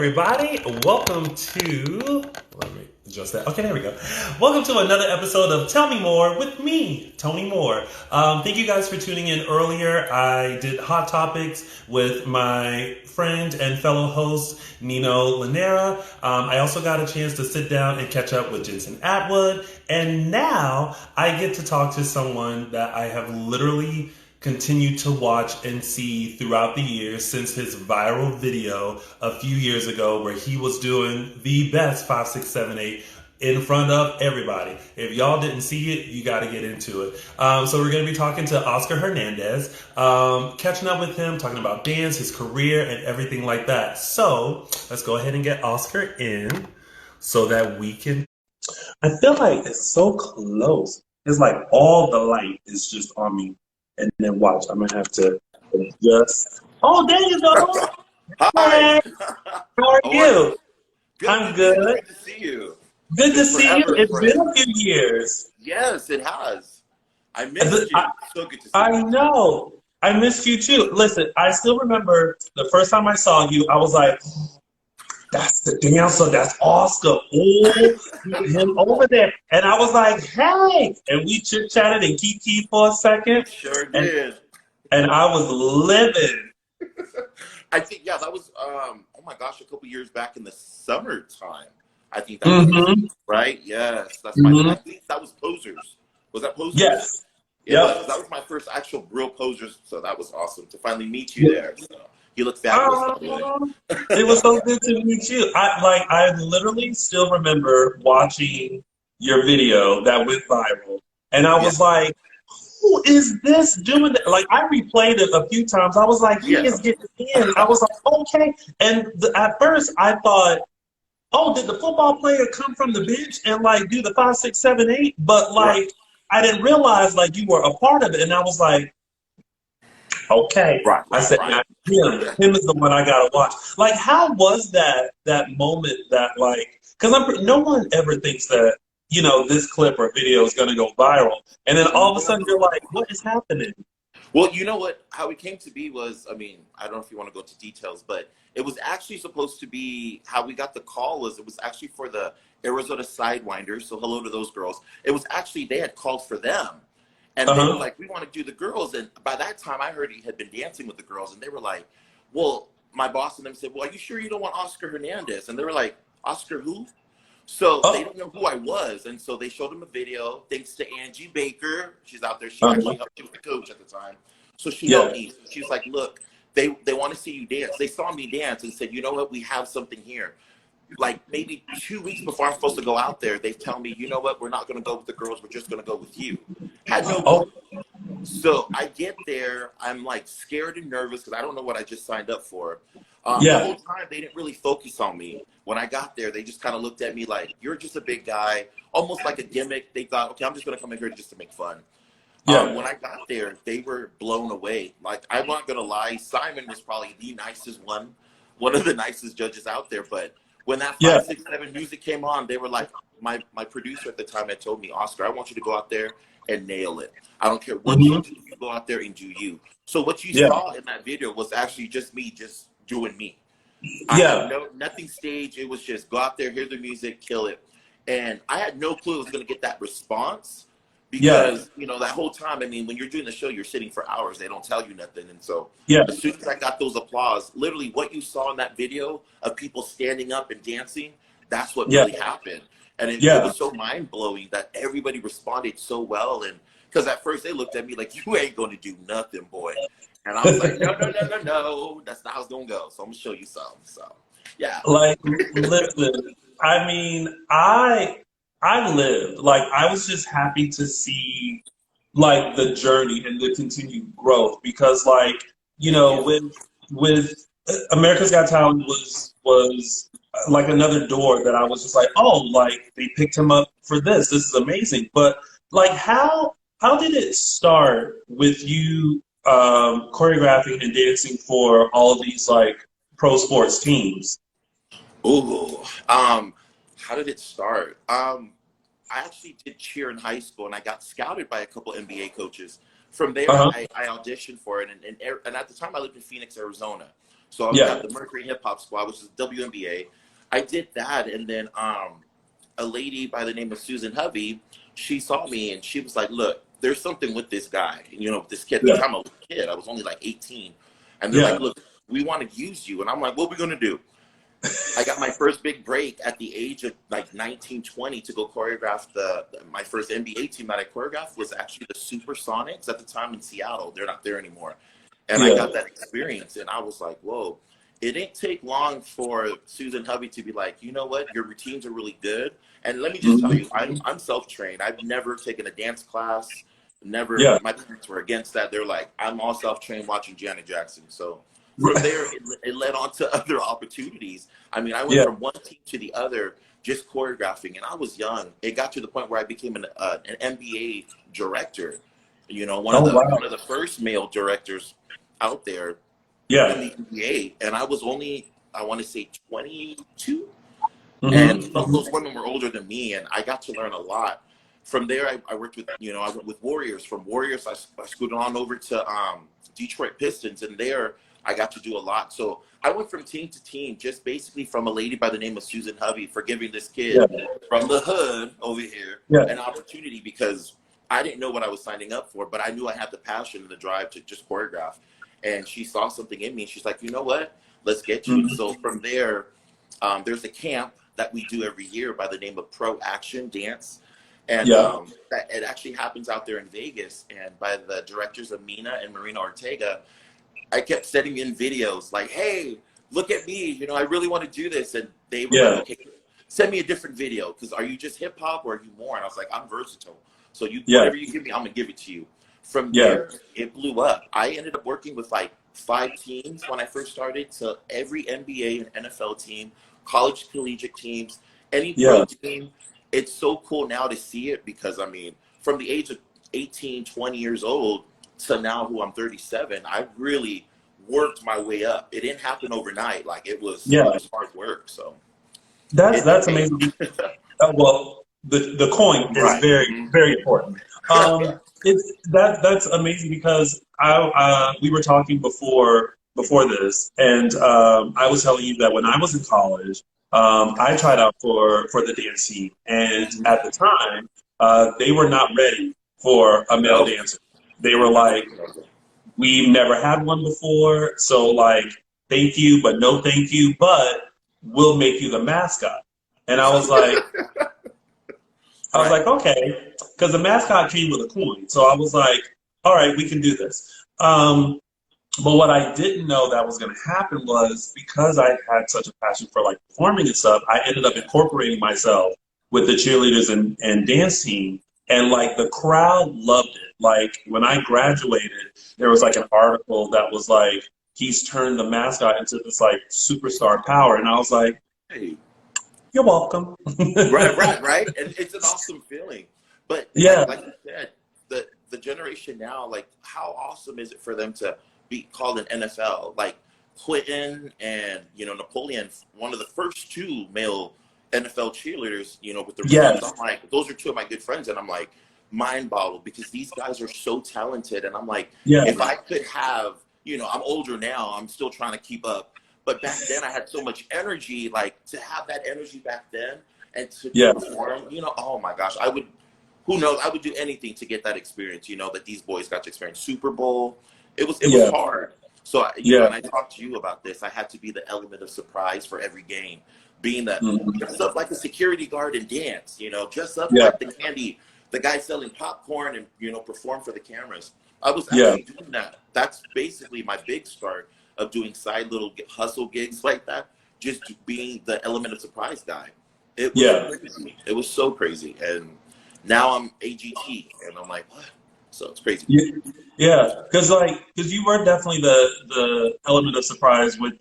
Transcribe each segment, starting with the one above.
everybody. Welcome to, let me adjust that. Okay, there we go. Welcome to another episode of Tell Me More with me, Tony Moore. Thank you guys for tuning in earlier. I did Hot Topics with my friend and fellow host, Nino Lanera. I also got a chance to sit down and catch up with Jensen Atwood. And now I get to talk to someone that I have literally continue to watch and see throughout the years since his viral video a few years ago where he was doing the best 5, 6, 7, 8 in front of everybody. If y'all didn't see it, you got to get into it. So we're going to be talking to Oscar Hernandez, catching up with him, talking about dance, his career, and everything like that. So let's go ahead and get Oscar in so that we can. I feel like it's so close. It's like all the light is just on me. And then watch, I'm gonna have to adjust. Oh, there you go. Hi. Hey, how are you? Good. I'm good. Good to see you. Good to see you. Forever, It's been friend. a few years. Yes, it has. I missed you. So good to see I you. know. I missed you too. Listen, I still remember the first time I saw you, I was like, that's the dancer, that's Oscar. Oh, him over there. And I was like, hey. And we chit-chatted and kiki for a second. Sure And did. and I was livid. I think, yeah, that was, oh my gosh, a couple years back in the summertime. I think that was, right? Yes, that's I think that was Posers. Was that Posers? Yes. It was. That was my first actual real Posers, so that was awesome to finally meet you there. So you look fabulous, by the way. It was so good to meet you. I literally still remember watching your video that went viral, and I Yeah. was like, "Who is this doing that?" Like I replayed it a few times. I was like, "He is getting in." I was like, "Okay." And at first, I thought, "Oh, did the football player come from the bench and like do the 5, 6, 7, 8?" But Right. like, I didn't realize like you were a part of it, and I was like. Okay. I said, now him is the one I gotta watch. Like, how was that moment that like, because no one ever thinks that this clip or video is gonna go viral, and then all of a sudden you're like, what is happening? Well, you know what? How it came to be was, I mean, I don't know if you want to go into details, but it was actually supposed to be how we got the call was it was actually for the Arizona Sidewinders. So hello to those girls. It was actually, they had called for them. And they were like, we want to do the girls. And by that time, I heard he had been dancing with the girls. And they were like, well, my boss and them said, well, are you sure you don't want Oscar Hernandez? And they were like, Oscar who? So they didn't know who I was. And so they showed him a video. Thanks to Angie Baker. She's out there. She actually helped. She was the coach at the time. So she helped me. She was like, look, they want to see you dance. They saw me dance and said, you know what? We have something here. Like maybe 2 weeks before I'm supposed to go out there, they tell me, you know what? We're not going to go with the girls. We're just going to go with you. Had no clue. So I get there. I'm like scared and nervous because I don't know what I just signed up for. The whole time they didn't really focus on me. When I got there, they just kind of looked at me like, you're just a big guy, almost like a gimmick. They thought, okay, I'm just going to come in here just to make fun. When I got there, they were blown away. Like, I'm not going to lie. Simon was probably the nicest one of the nicest judges out there. But when that 5, 6, 7 music came on, they were like, my producer at the time had told me, Oscar, I want you to go out there and nail it. I don't care what you do, you go out there and do you. So what you saw in that video was actually just me just doing me. I had nothing staged. It was just go out there, hear the music, kill it. And I had no clue I was going to get that response because, that whole time, I mean, when you're doing the show, you're sitting for hours. They don't tell you nothing. And so as soon as I got those applause, literally what you saw in that video of people standing up and dancing, that's what really happened. And it was so mind-blowing that everybody responded so well. And because at first they looked at me like, you ain't going to do nothing, boy. And I was like, no. That's not how it's going to go. So I'm going to show you something. So, yeah. Like, listen, I mean, I lived. Like, I was just happy to see, like, the journey and the continued growth. Because, like, with America's Got Talent was like another door that I was just like, oh, like they picked him up for this. This is amazing. But like, how did it start with you choreographing and dancing for all of these like pro sports teams? Ooh, how did it start? I actually did cheer in high school, and I got scouted by a couple NBA coaches. From there, I auditioned for it, and at the time I lived in Phoenix, Arizona. So we Yeah. have the Mercury Hip Hop Squad, which is WNBA. I did that, and then a lady by the name of Susan Hovey, she saw me and she was like, "Look, there's something with this guy. You know, this kid. At the Yeah. time I was a kid. I was only like 18, and they're like, Yeah. look, we want to use you." And I'm like, "What are we gonna do?" I got my first big break at the age of like 19, 20 to go choreograph my first NBA team that I choreographed was actually the Supersonics at the time in Seattle. They're not there anymore. And I Yeah. got that experience and I was like, whoa, it didn't take long for Susan Hovey to be like, you know what, your routines are really good. And let me just tell you, I'm self-trained. I've never taken a dance class, never, Yeah. my parents were against that. They're like, I'm all self-trained watching Janet Jackson. So from there, it led on to other opportunities. I mean, I went Yeah. from one team to the other just choreographing, and I was young. It got to the point where I became an NBA director. You know, Oh, wow. one of the first male directors out there in Yeah. the NBA, and I was only, I want to say, 22. And some of Mm-hmm. those women were older than me, and I got to learn a lot. From there, I worked with, you know, I went with Warriors. From Warriors, I scooted on over to Detroit Pistons, and there I got to do a lot. So I went from team to team, just basically from a lady by the name of Susan Hovey for giving this kid Yeah. from the hood over here Yeah. an opportunity because I didn't know what I was signing up for, but I knew I had the passion and the drive to just choreograph. And she saw something in me, and she's like, you know what? Let's get you. And Mm-hmm. so from there, there's a camp that we do every year by the name of Pro Action Dance. And Yeah. it actually happens out there in Vegas. And by the directors of Mina and Marina Ortega, I kept sending in videos like, hey, look at me. You know, I really want to do this. And they were like, Yeah. okay, send me a different video. Because are you just hip hop or are you more? And I was like, I'm versatile. So Yeah. whatever you give me, I'm going to give it to you. From Yeah. there, it blew up. I ended up working with like 5 teams when I first started. So every NBA and NFL team, college collegiate teams, any pro Yeah. team. It's so cool now to see it because, I mean, from the age of 18, 20 years old to now who I'm 37, I really worked my way up. It didn't happen overnight. Like it was Yeah. hard work. So That's paid amazing. off. Well, the coin is Right. very, Mhm. very important. That's amazing because we were talking before this, and I was telling you that when I was in college, I tried out for the dance team, and at the time, they were not ready for a male No. dancer. They were like, we've never had one before, so like, thank you, but no thank you, but we'll make you the mascot. And I was like, Right. okay, because the mascot came with a coin. So I was like, all right, we can do this. But what I didn't know that was going to happen was because I had such a passion for like performing and stuff, I ended up incorporating myself with the cheerleaders and dance team. And like the crowd loved it. Like when I graduated, there was like an article that was like, he's turned the mascot into this like superstar power. And I was like, Hey. you're welcome. Right. And it's an awesome feeling. But Yeah. like you said, the generation now, like how awesome is it for them to be called an NFL? Like Quentin and, you know, Napoleon, one of the first 2 male NFL cheerleaders, you know, with the Yes. Rams. I'm like, those are 2 of my good friends. And I'm like, mind boggled because these guys are so talented. And I'm like, Yeah. if I could have, you know, I'm older now, I'm still trying to keep up. But back then I had so much energy, like to have that energy back then and to Yeah. perform, you know, oh my gosh, who knows, I would do anything to get that experience, you know, that these boys got to experience. Super Bowl, it was Yeah. hard. So, you know, and I talked to you about this, I had to be the element of surprise for every game, being that, dress up like a security guard and dance, you know, dress up Yeah. like the guy selling popcorn and, you know, perform for the cameras. I was Yeah. actually doing that. That's basically my big start of doing side little hustle gigs like that, just being the element of surprise guy. It was crazy. It was so crazy. And now I'm AGT, and I'm like, what? So it's crazy. Yeah, because you were definitely the element of surprise with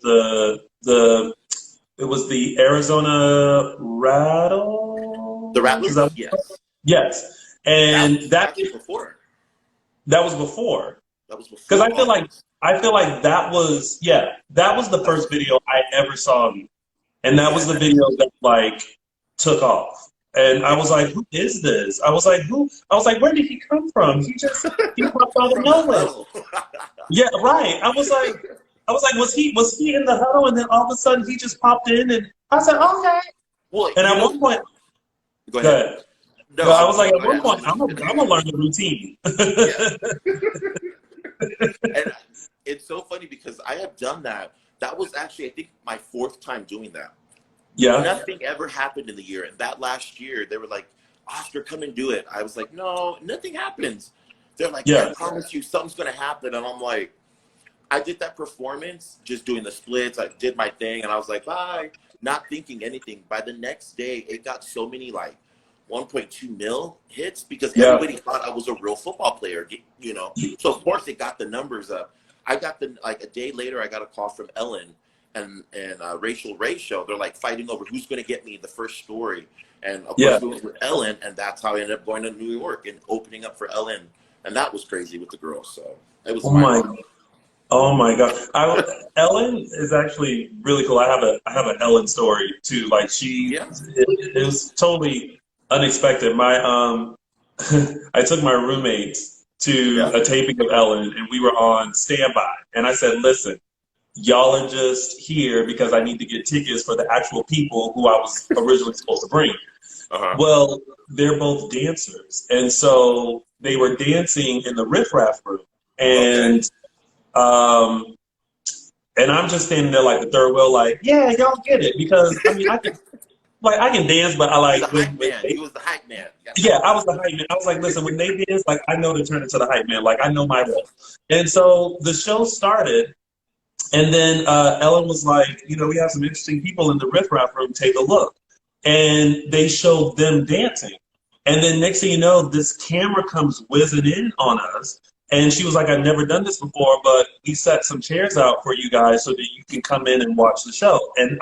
it was the Arizona Rattle. The Is that Rattlers, yes. yes, That and was that actually before. that was before. That was Because before all this. I feel like that was the first video I ever saw of you, and that was the video that like took off. And I was like, who is this? I was like, who? I was like, where did he come from? He popped out of From the nowhere. huddle. Yeah, right. I was like, I was like, was he in the huddle? And then all of a sudden he just popped in, and I said, okay. Well, And you at know, one point, go go ahead. ahead. No, No, I was no, like, at go one ahead. I'm point, I'm gonna learn the routine. yeah. And it's so funny because I have done that. That was actually, I think, my fourth time doing that. Yeah, Nothing ever happened in the year. And that last year, they were like, Oscar, come and do it. I was like, no, nothing happens. They're like, I yeah, promise you something's going to happen. And I'm like, I did that performance, just doing the splits. I did my thing. And I was like, bye, not thinking anything. By the next day, it got so many like 1.2 mil hits because yeah, everybody thought I was a real football player, you know? So, of course, it got the numbers up. I got like a day later, I got a call from Ellen and Rachel Ray show. They're like fighting over who's going to get me the first story. And of yeah. course, we went with Ellen, and that's how I ended up going to New York and opening up for Ellen. And that was crazy with the girls. So it was Oh mind my, blowing. oh my God. Ellen is actually really cool. I have an Ellen story too. Like Yeah. it was totally unexpected. I took my roommates to Yeah. a taping of Ellen, and we were on standby. And I said, listen, y'all are just here because I need to get tickets for the actual people who I was originally supposed to bring. Uh huh. Well, they're both dancers, and so they were dancing in the riffraff room, Okay. and um, and I'm just standing there like the third wheel, like, yeah, y'all get it because I mean, I can dance, but I He's a like hype when man. they, He was the hype man. You got the yeah, hype I man. was the hype man. I was like, listen, when they dance, like I know to turn into the hype man, like I know my role, and so the show started. And then Ellen was like, we have some interesting people in the riffraff room. Take a look. And they showed them dancing. And then next thing you know, this camera comes whizzing in on us. And she was like, I've never done this before, but we set some chairs out for you guys so that you can come in and watch the show. And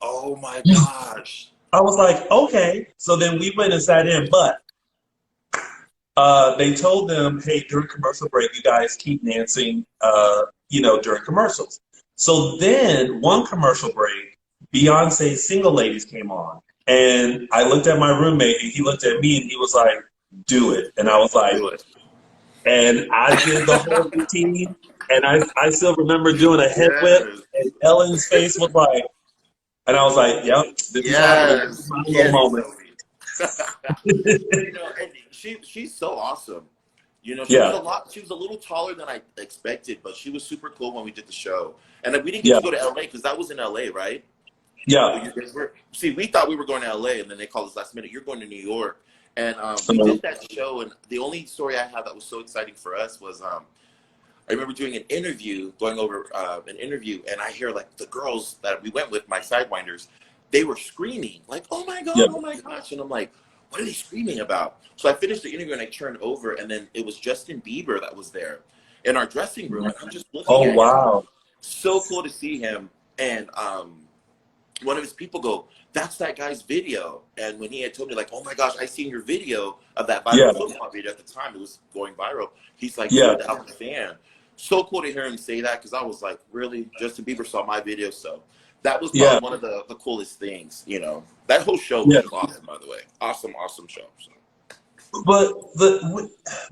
Oh my gosh. I was like, okay. So then we went and sat in, but they told them, hey, during commercial break, you guys keep dancing, during commercials. So then one commercial break, Beyonce's Single Ladies came on. And I looked at my roommate and he looked at me and he was like, do it. And I was like, Do it. and I did the whole routine. And I still remember doing a head whip Yes. and Ellen's face was like, and I was like, yep, this is happening. This is Yes. my little Get it, moment. Tony. And she's so awesome. Yeah, She was a little taller than I expected, but she was super cool when we did the show. And we didn't get yeah, to go to LA because that was in LA, right? Well, yeah. you guys were. See, we thought we were going to LA, and then they called us last minute. You're going to New York, and we did that show. And the only story I have that was so exciting for us was I remember doing an interview, going over an interview, and I hear like the girls that we went with, my sidewinders, they were screaming like, "Oh my Yeah. god, oh my gosh!" And I'm like, "What are they screaming about?" So I finished the interview and I turned over, and then it was Justin Bieber that was there in our dressing room, and I'm just looking Oh, at him. wow. So cool to see him, and one of his people go, "That's that guy's video." And when he had told me, like, "Oh my gosh, I seen your video of that Yeah, viral football video at the time, it was going viral." He's like, yeah, "Dude, I'm a fan." So cool to hear him say that because I was like, really? Justin Bieber saw my video. So that was yeah, probably one of the coolest things. That whole show was yeah. just awesome, by the way. Awesome, awesome show. So. But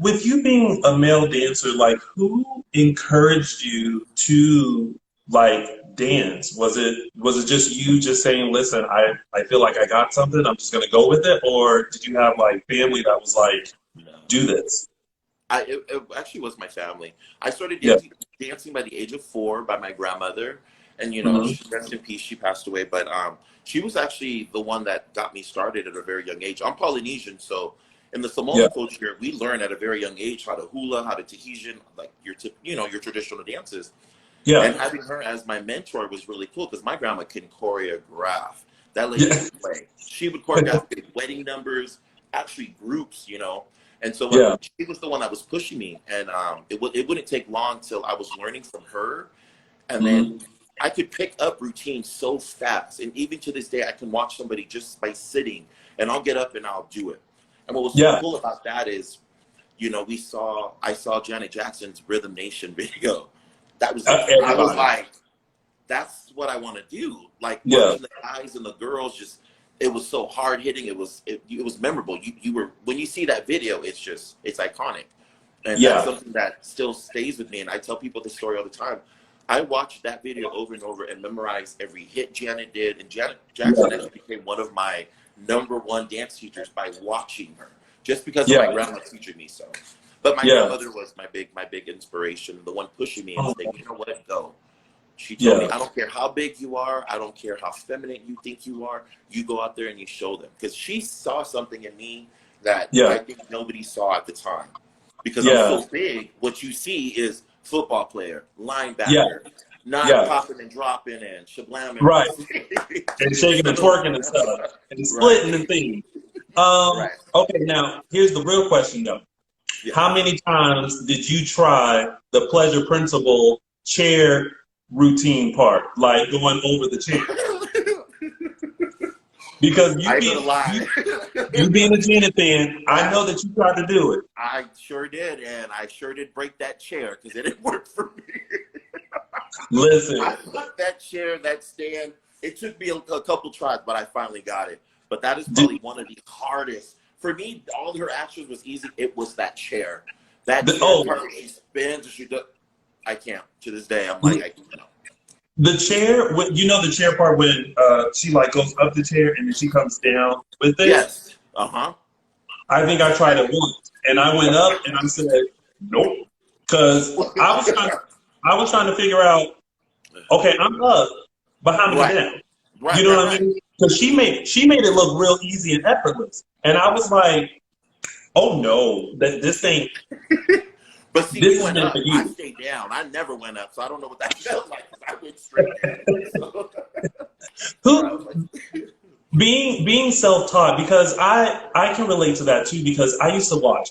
with you being a male dancer, like who encouraged you to like dance? Was it just you just saying, "Listen, I feel like I got something. I'm just gonna go with it," or did you have like family that was like, No. "Do this"? It actually was my family. I started Yeah. dancing by the age of 4 by my grandmother, and Hmm. rest in peace, she passed away. But she was actually the one that got me started at a very young age. I'm Polynesian, so in the Yeah. Samoan culture, we learn at a very young age how to hula, how to Tahitian, like your traditional dances. And Yeah. having her as my mentor was really cool because my grandma can choreograph. That lady Yeah. can play. She would choreograph big wedding numbers, actually groups. And so Yeah. she was the one that was pushing me, and it wouldn't take long till I was learning from her, and then Hmm. I could pick up routines so fast. And even to this day, I can watch somebody just by sitting, and I'll get up and I'll do it. And what was so Yeah. cool about that is, I saw Janet Jackson's Rhythm Nation video. I was Everybody. like, that's what I want to do. Like Yeah. watching the guys and the girls, just it was so hard hitting. It was memorable. You were when you see that video, it's iconic. And that's Yeah. something that still stays with me. And I tell people this story all the time. I watched that video over and over and memorized every hit Janet did. And Janet Jackson Yeah. actually became one of my #1 dance teachers by watching her, just because of my Yeah. grandma teaching me so. But my Yeah. grandmother was my big inspiration, the one pushing me and Oh, saying, you know what, go. She told me, yeah. I don't care how big you are, I don't care how feminine you think you are, you go out there and you show them. Because she saw something in me that I Yeah. think nobody saw at the time. Because I'm Yeah. so big, what you see is football player, Yeah. linebacker, not Yeah. popping and dropping and shablamming on Right. the stage. And shaking and So, twerking and stuff and right, splitting and things. right, Okay, now here's the real question though. yeah. How many times did you try the pleasure principle chair routine part, like going over the chair? Because I ain't gonna lie. you being a Janet fan, I know that you tried to do it. I sure did, and I sure did break that chair because it didn't work for me. Listen, I put that chair, that stand. It took me a couple tries, but I finally got it. But that is probably one of the hardest. For me, all her actions was easy. It was that chair. That chair part where she spins and she does. I can't. To this day, I'm like, I can't. the chair, you know the chair part when she like goes up the chair and then she comes down with it. Yes. Uh-huh. I think I tried it once, and I went up and I said, nope, because I was trying to figure out, okay, I'm up, but how many Right. down? Right, You know right, what I right. mean? Because she made it look real easy and effortless, and I was like, oh no, that this ain't. But see, This you is went meant up. for I you. stayed down. I never went up, so I don't know what that felt like because I went straight down. So, I was Who like, being self-taught, because I can relate to that too, because I used to watch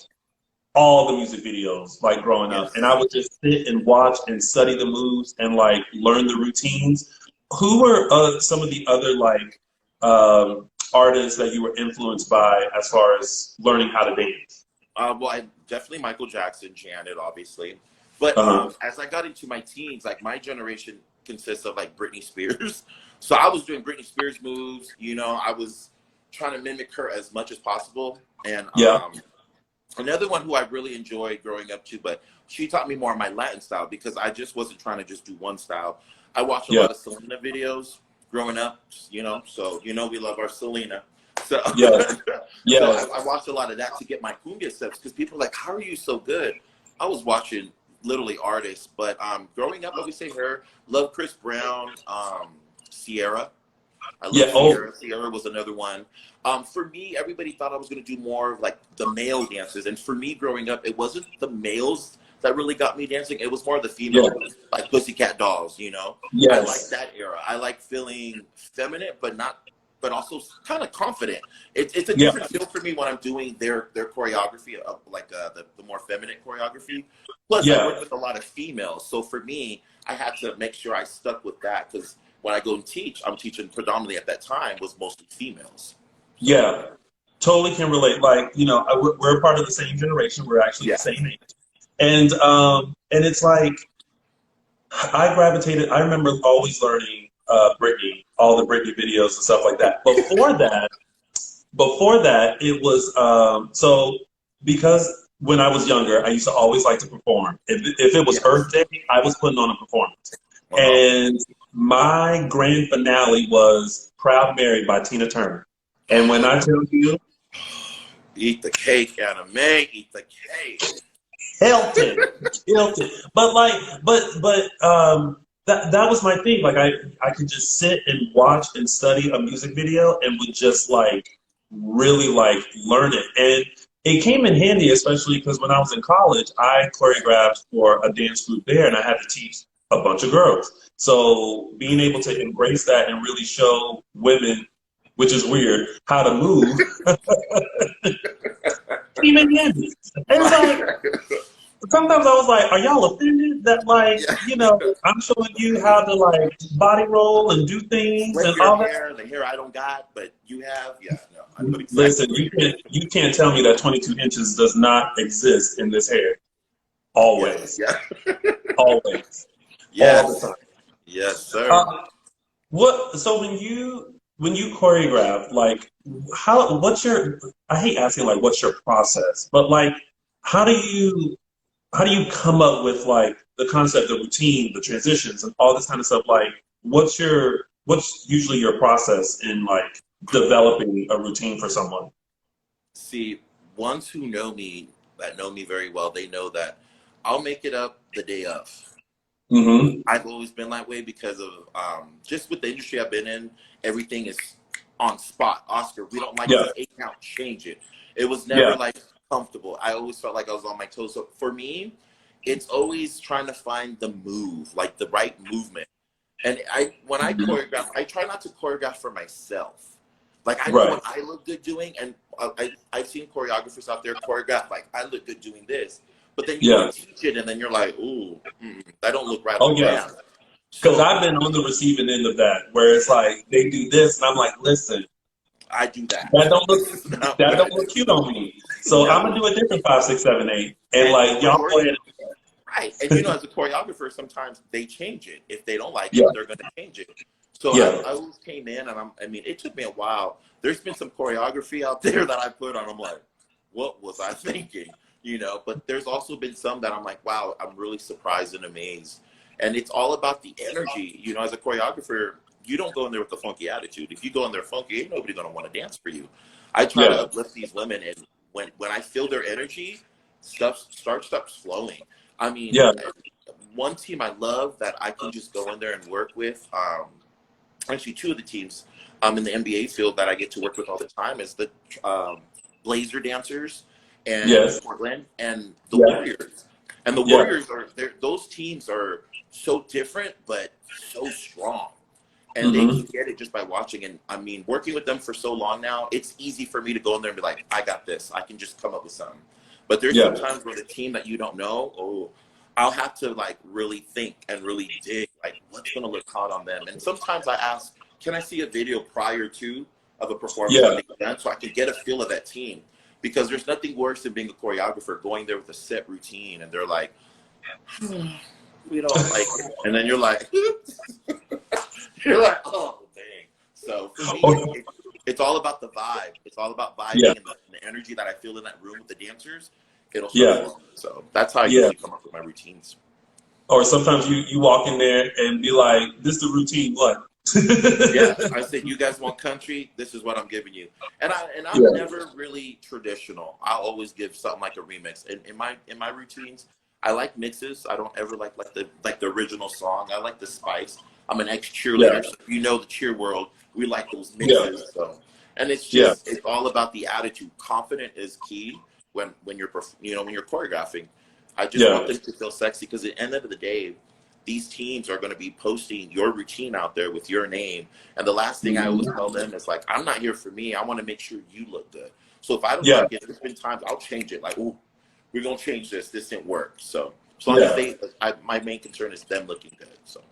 all the music videos like growing up, and I yes. would just sit and watch and study the moves and like learn the routines. Who were some of the other like artists that you were influenced by as far as learning how to dance? Well, definitely Michael Jackson, Janet, obviously. But Uh-huh. as I got into my teens, like my generation consists of like Britney Spears. So I was doing Britney Spears moves. You know, I was trying to mimic her as much as possible. And Yeah, another one who I really enjoyed growing up too, but she taught me more of my Latin style because I just wasn't trying to just do one style. I watched a yeah, lot of Selena videos growing up, you know, so you know we love our Selena. So, yes, so yes, I watched a lot of that to get my cumbia steps because people are like, "How are you so good?" I was watching literally artists, but growing up, I would say her, love Chris Brown, Sierra. I love yeah. Oh, Sierra. Sierra was another one. For me, everybody thought I was going to do more of like the male dances, and for me, growing up, it wasn't the males that really got me dancing. It was more the yeah, female, like Pussycat Dolls. You know, I like yes, that era. I like feeling feminine, but also kind of confident. It's a yeah, different feel for me when I'm doing their choreography of like the more feminine choreography. Plus, I yeah, work with a lot of females, so for me, I had to make sure I stuck with that because when I go and teach, I'm teaching predominantly at that time was mostly females. So yeah. Totally can relate. Like, you know, we're part of the same generation. We're actually the yeah, same age. And it's like I gravitated. I remember always learning Britney, all the Britney videos and stuff like that. Before that, it was so because when I was younger, I used to always like to perform. If it was yes, Earth Day, I was putting on a performance. uh huh. And my grand finale was "Proud Mary" by Tina Turner. And when I tell you, Eat the cake, anime. Eat the cake. Hilton, Hilton. But that was my thing. Like I could just sit and watch and study a music video and would just like really like learn it. And it came in handy, especially because when I was in college, I choreographed for a dance group there, and I had to teach a bunch of girls. So being able to embrace that and really show women, which is weird, how to move, came in handy. And it's like sometimes I was like, are y'all offended that like, Yeah. you know, I'm showing you how to like body roll and do things Flip and your all that? hair, the hair I don't got, but you have. Yeah, no, I know exactly Listen, where you're coming you can't tell me that 22 inches does not exist in this hair. from. Yes, Always, yeah, always, all the yes, time. yes, sir. Uh, what? So when you choreograph, like, how? What's your? I hate asking like, what's your process? But like, how do you? how do you come up with like the concept, the routine, the transitions, and all this kind of stuff? Like, what's usually your process in like developing a routine for someone? See, ones who know me, that know me very well, they know that I'll make it up the day of. Mm-hmm. I've always been that way because of just with the industry I've been in, everything is on spot. Oscar, we don't like Yeah. this 8 count, change it. It was never Yeah. like comfortable. I always felt like I was on my toes. So for me, it's always trying to find the move, like the right movement. And when I Mhm. choreograph, I try not to choreograph for myself. Like I know Right. what I look good doing, and I've seen choreographers out there choreograph like I look good doing this, but then you go to Yeah. teach it, and then you're like, ooh, that don't look right on Oh the yeah. dance. Because So I've been on the receiving end of that, where it's like they do this, and I'm like, listen, I do that. that don't look This is not that what I don't do. look cute on me. So I'm No. gonna do a different 5, 6, 7, 8, and And like y'all go ahead. right. And you know, as a choreographer, sometimes they change it. If they don't like Yeah. it, they're going to change it. So Yeah. I always came in, and I mean, it took me a while. There's been some choreography out there that I put on. I'm like, what was I thinking? You know, but there's also been some that I'm like, wow, I'm really surprised and amazed. And it's all about the energy. You know, as a choreographer, you don't go in there with a funky attitude. If you go in there funky, ain't nobody going to want to dance for you. I try to Yeah. uplift these women, and when I feel their energy, stuff starts flowing. I mean, Yeah. one team I love that I can just go in there and work with. Actually, two of the teams in the NBA field that I get to work with all the time is the um, Blazer dancers and Yes. Portland and the Yeah. Warriors. And the Yeah. Warriors are those teams are so different but so strong. And they Mm-hmm. can get it just by watching. And I mean, working with them for so long now, it's easy for me to go in there and be like, I got this. I can just come up with something. But there's Yeah. sometimes where the team that you don't know, oh, I'll have to like really think and really dig, like what's gonna look hot on them. And sometimes I ask, can I see a video prior to of a performance that Yeah. they've done so I can get a feel of that team? Because there's nothing worse than being a choreographer, going there with a set routine, and they're like, we don't like it, and then you're like, you're like, oh dang. So for me, Oh, it's all about the vibe. It's all about yeah. vibing and the energy that I feel in that room with the dancers. It'll start Yeah. flowing. So that's how I Yeah. usually come up with my routines. Or sometimes you walk in there and be like, "This the routine, what?" Yeah, I said, you guys want country? This is what I'm giving you. And I'm Yeah. never really traditional. I'll always give something like a remix. In my routines, I like mixes. I don't ever like the original song. I like the spice. I'm an ex Yeah. cheerleader, so if you know the cheer world, we like those Yeah. mixes. So, and Yeah. it's all about the attitude. Confident is key when you're when you're choreographing. I just want Yeah. them to feel sexy because at the end of the day, these teams are going to be posting your routine out there with your name. And the last thing I always Mhm. tell them is like, I'm not here for me. I want to make sure you look good. So if I don't Yeah. like it, there's been times I'll change it. Like, oh, we're going to change this. This didn't work. So as long as Yeah. my main concern is them looking good. So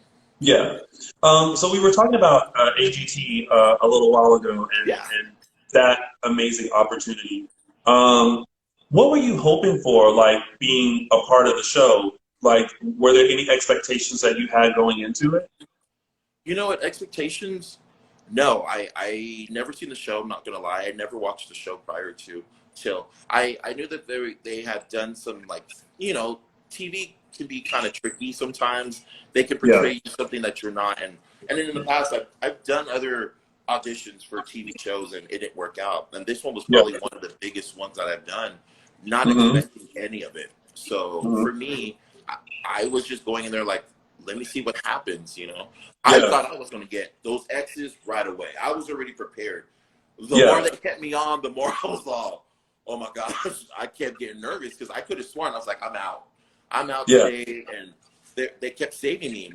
Yeah. So we were talking about AGT a little while ago, yeah. and that amazing opportunity. Um, what were you hoping for, like being a part of the show? Like, were there any expectations that you had going into it? You know what? Expectations? No, I never seen the show. I'm not gonna lie. I never watched the show prior to till I knew that they had done some like TV can be kind of tricky sometimes. They can Yeah. portray you something that you're not. And then in the past I've done other auditions for TV shows and it didn't work out. And this one was Yeah. probably one of the biggest ones that I've done, not Hmm. expecting any of it. So Hmm. for me, I was just going in there like, let me see what happens. I Yeah. thought I was going to get those X's right away. I was already prepared. The more Yeah. they kept me on, the more I was all, oh my gosh, I kept getting nervous because I could have sworn I was like, I'm out. I'm out Yeah. today. And they kept saving me.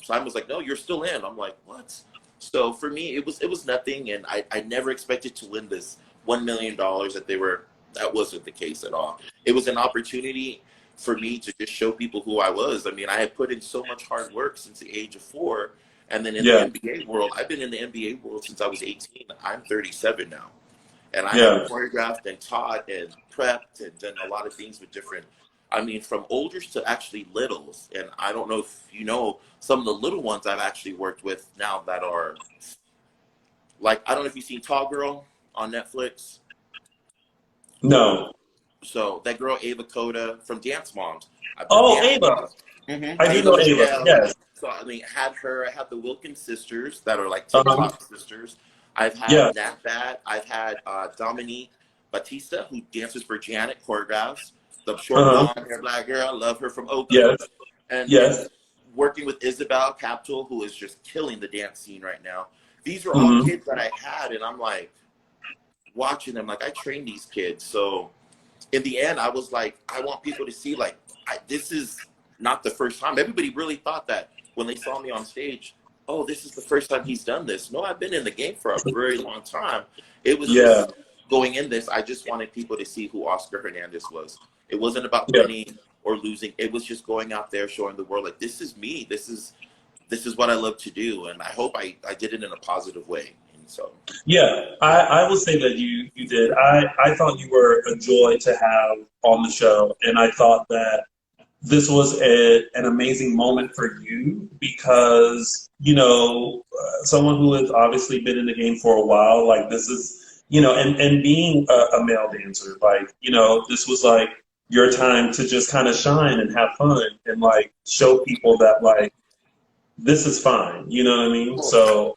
Simon was like, no, you're still in. I'm like, what? So for me, it was nothing. And I never expected to win this $1 million that wasn't the case at all. It was an opportunity for me to just show people who I was. I mean, I had put in so much hard work since the age of 4. And then in the Yeah. NBA world, I've been in the NBA world since I was 18. I'm 37 now. And I have Yeah. choreographed and taught and prepped and done a lot of things with different, I mean, from olders to actually littles. And I don't know if you know some of the little ones I've actually worked with now that are like, I don't know if you've seen Tall Girl on Netflix. No. So that girl Ava Coda from Dance Moms. I've done Oh, Dance Ava. Moms. I do Ava know Ava. Michelle. Yes. So I mean, had her. I had the Wilkins sisters that are like Uh-huh. TikTok sisters. I've Yeah. had Nat Bat. I've had Dominique Batista, who dances for Janet, choreographs. The short Uh-huh. blonde hair black girl. I love her from Oakland. Yes. And then Yes. working with Isabel Capital, who is just killing the dance scene right now. These are all Mm-hmm. kids that I had, and I'm like watching them. Like I trained these kids, so in the end, I was like, I want people to see like this is not the first time. Everybody really thought that when they saw me on stage. Oh, this is the first time he's done this. No, I've been in the game for a very long time. It was Yeah. just going in this. I just wanted people to see who Oscar Hernandez was. It wasn't about Yeah. winning or losing. It was just going out there showing the world like this is me. This is what I love to do, and I hope I did it in a positive way. And so Yeah, I will say that you did. I thought you were a joy to have on the show, and I thought that this was an amazing moment for you because, someone who has obviously been in the game for a while, like this is, and being a male dancer, like, this was like your time to just kind of shine and have fun and like show people that like this is fine. You know what I mean? So,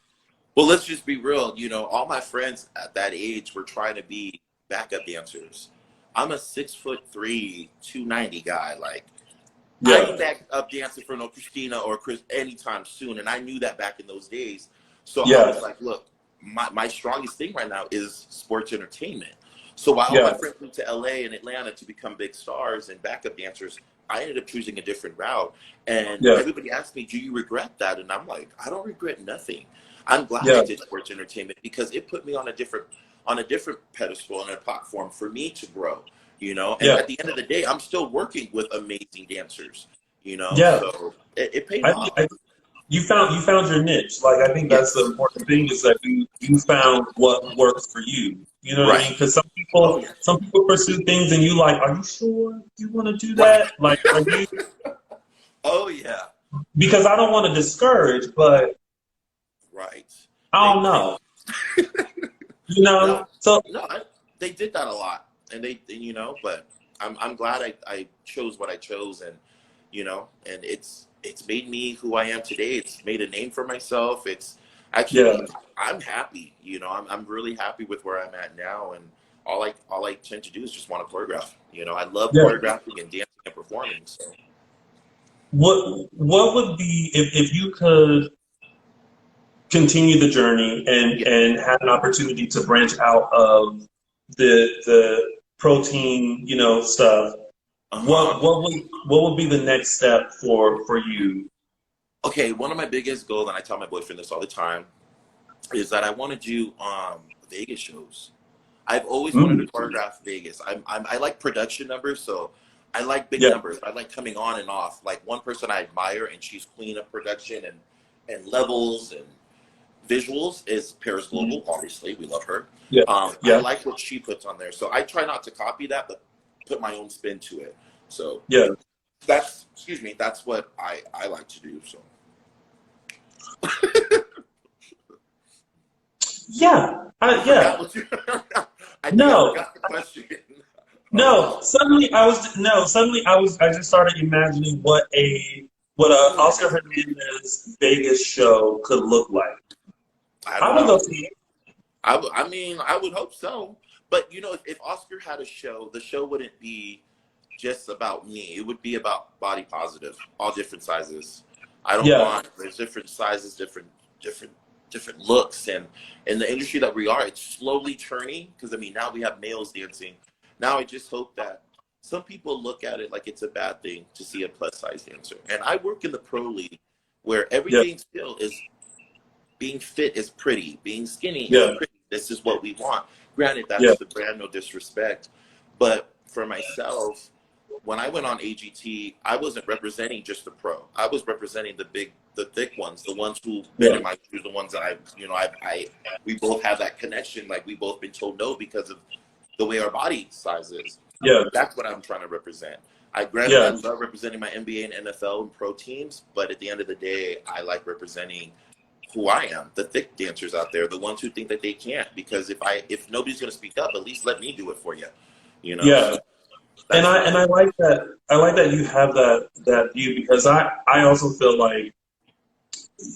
well, let's just be real. All my friends at that age were trying to be backup dancers. I'm a 6'3", 290 guy. Like, I yeah, ain't back up dancing for no Christina or Chris anytime soon. And I knew that back in those days. So I yeah, was like, look, my strongest thing right now is sports entertainment. So while all my yeah, friends moved to LA and Atlanta to become big stars and backup dancers, I ended up choosing a different route. And yeah, everybody asked me, do you regret that? And I'm like, I don't regret nothing. I'm glad I yeah, did sports entertainment because it put me on a different pedestal and a platform for me to grow. And yeah, at the end of the day, I'm still working with amazing dancers. yeah. So it paid I think off. you found your niche. Like I think that's the Yes. important thing is that you found what works for you. You know what I mean? Right. Because some Oh people yeah. some people pursue things and you like, are you sure you want to do Right. that? Like, are you? Oh yeah. Because I don't want to discourage, but Right. I They don't they know. no So they did that a lot, and but I'm glad I chose what I chose, and and it's made me who I am today. It's made a name for myself. It's yeah, actually I'm happy. I'm really happy with where I'm at now, and all I tend to do is just want to choreograph. I love yeah. choreographing and dancing and performing. So What would be if you could continue the journey yeah. and had an opportunity to branch out of the protein, stuff, Uh-huh. what would be the next step for you? Okay, one of my biggest goals, and I tell my boyfriend this all the time, is that I want to do Vegas shows. I've always wanted to Mm, choreograph Vegas. I like production numbers, so I like big yeah, numbers. I like coming on and off. Like one person I admire, and she's queen of production and levels and visuals is Paris mhm, Global. Obviously, we love her. yeah, I yeah, like what she puts on there, so I try not to copy that, but put my own spin to it. So yeah, that's what I like to do. So yeah, I yeah. forgot what you. I think I No, forgot the question. no. I just started imagining what a Oh Oscar yeah. Hernandez Vegas show could look like. I I don't would go know. see it. I mean, I would hope so. But if Oscar had a show, the show wouldn't be just about me. It would be about body positive, all different sizes. I don't Yeah, want there's different sizes, different different looks, and in the industry that we are, it's slowly turning. Because I mean, now we have males dancing. Now I just hope that some people look at it like it's a bad thing to see a plus size dancer. And I work in the pro league, where yeah, everything still is being fit is pretty, being skinny is yeah, pretty. This is what we want. Granted, yeah, that's the brand, no disrespect. But for myself, when I went on AGT, I wasn't representing just the pro. I was representing the thick ones, the ones who've been yeah, in my shoes, the ones that we both have that connection. Like we both been told no because of the way our body size is. yeah, That's what I'm trying to represent. Granted, I yeah, love representing my NBA and NFL and pro teams, but at the end of the day, I like representing who I am, the thick dancers out there, the ones who think that they can't. Because if nobody's going to speak up, at least let me do it for you. yeah. So And That's right. I like that. I like that you have that view because I also feel like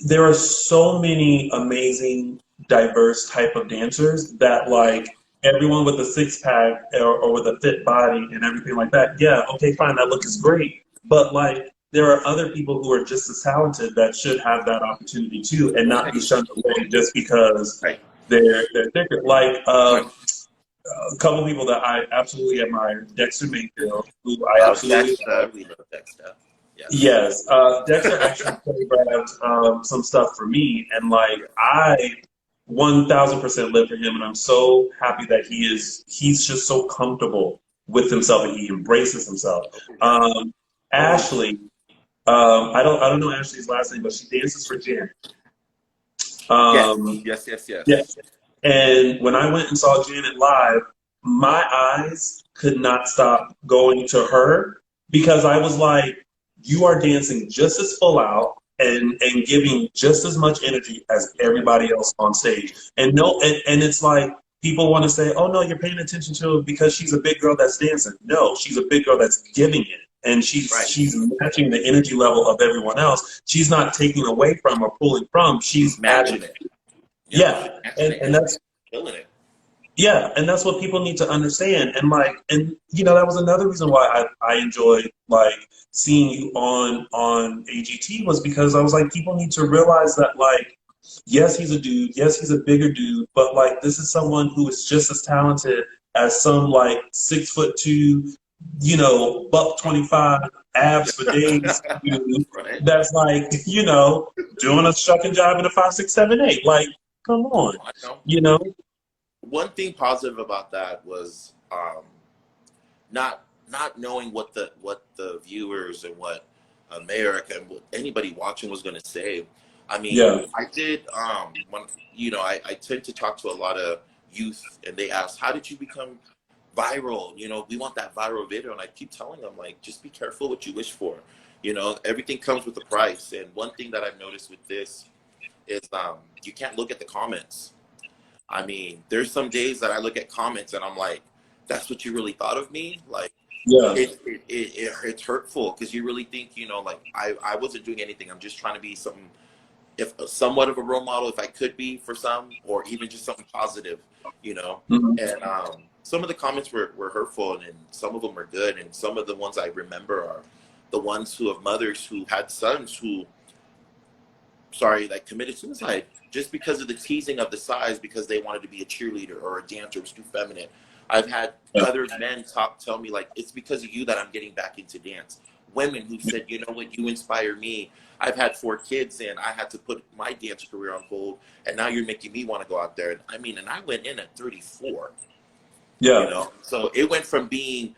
there are so many amazing, diverse type of dancers that like everyone with a six pack or with a fit body and everything like that. Yeah, okay, fine, that look is great. But like there are other people who are just as talented that should have that opportunity too and not be Right. shunned away just because Right. they're thicker. Like Right. a couple people that I absolutely admire, Dexter Mayfield, who I Oh, absolutely love. Dexter. We love Dexter. Yes. Yes, Dexter actually choreographed some stuff for me, and like Yeah. I 1000% live for him, and I'm so happy that he's just so comfortable with himself and he embraces himself. Oh, yeah. Um, Oh, Ashley, I don't know Ashley's last name, but she dances for Jan. yes. Um, Yes. Yes. yeah, Yes. and when I went and saw Janet live, my eyes could not stop going to her because I was like, you are dancing just as full out and giving just as much energy as everybody else on stage. And no, and it's like people want to say, oh no, you're paying attention to her because she's a big girl that's dancing. No, she's a big girl that's giving it. And Right. she's matching the energy level of everyone else. She's not taking away from or pulling from. She's She's adding. matching it. Yeah. She's Yeah, matching it, and and that's she's killing it. yeah, and that's what people need to understand. And like, and you know, that was another reason why I enjoyed like seeing you on AGT was because I was like, people need to realize that like, yes, he's a dude, yes, he's a bigger dude, but like this is someone who is just as talented as some like 6'2", you know, buck 25, abs for days dude Right. that's like, you know, doing a shucking job in a 5, 6, 7, 8. Like, come on, I know. you know? One thing positive about that was not knowing what the viewers and what America and what anybody watching was going to say. I mean, Yeah. I did when I tend to talk to a lot of youth, and they ask, how did you become viral? We want that viral video, and I keep telling them, like, just be careful what you wish for. Everything comes with a price. And one thing that I've noticed with this is you can't look at the comments. I mean, there's some days that I look at comments and I'm like, that's what you really thought of me? Like, Yeah. it's hurtful because you really think, like I wasn't doing anything. I'm just trying to be something, if somewhat of a role model, if I could be for some, or even just something positive, you know. Mhm. And some of the comments were hurtful, and some of them were good. And some of the ones I remember are the ones who have mothers who had sons who, sorry, like committed suicide just because of the teasing of the size, because they wanted to be a cheerleader or a dancer was too feminine. I've had Yeah. other men tell me, like, it's because of you that I'm getting back into dance. Women who said, you know what, you inspire me. I've had 4 kids and I had to put my dance career on hold, and now you're making me want to go out there. And I mean, and I went in at 34, Yeah. so it went from being